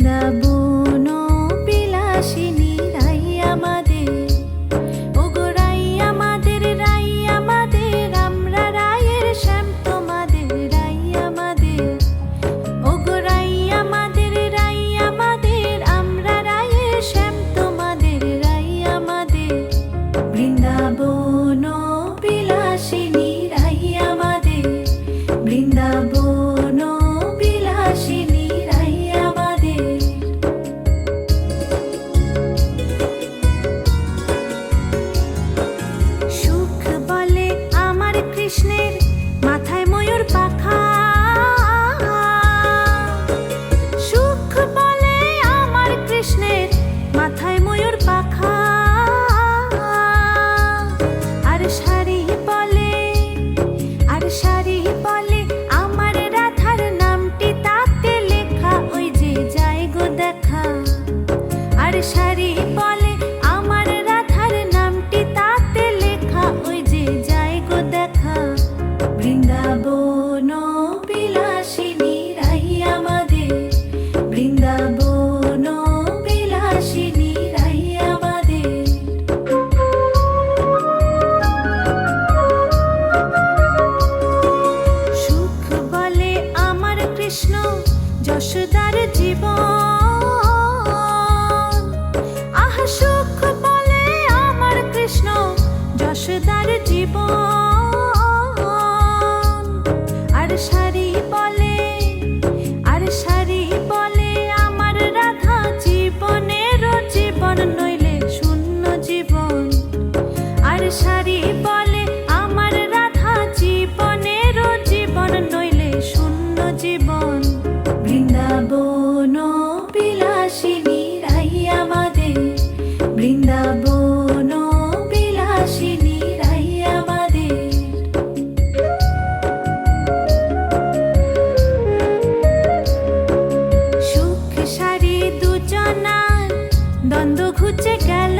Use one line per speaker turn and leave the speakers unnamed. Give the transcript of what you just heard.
বৃন্দাবন বিলাসিনী রাই আমাদের, ওগো রাই আমাদের, রাই আমাদের, আমরা রায়ের শ্যাম তোমাদের, রাই আমাদের, ওগো রাই আমাদের, রাই আমাদের, আমরা রায়ের শ্যাম তোমাদের, রাই আমাদের। বৃন্দাবন বিলাসিনী রাই আমাদের, বৃন্দাবন বিলাসিনী রাই আমাদের। সুখ বলে আমার কৃষ্ণের মাথায় ময়ূর পাখা, সুখ বলে আমার কৃষ্ণের মাথায় ময়ূর পাখা। আর শাড়ি বলে, আর শাড়ি বলে আমার রাধার নামটি তাতে লেখা, ওই যে যাই গো দেখা। আর শাড়ি বলে আমার রাধার নামটি তাতে লেখা, ওই যে যাই গো দেখা। বৃন্দাবন বিলাসিনী রাই আমাদের, বৃন্দাবন বিলাসিনী রাই আমাদের। সুখ বলে আমার কৃষ্ণ যশোদার জীবন, আহ সুখ বলে আমার কৃষ্ণ যশোদার জীবন। আর শাড়ি বলে, আর শাড়ি বলে আমার রাধা জীবনেরও জীবন, নইলে শূন্য জীবন। আর শাড়ি বলে আমার রাধা জীবনেরও জীবন, নইলে শূন্য জীবন। বৃন্দাবন বিলাসিনী রাই আমাদের, বৃন্দাবন বিলাসিনী রাই আমাদের। সুখ শাড়ি দুজনার দ্বন্দ্ব ঘুচে গেল,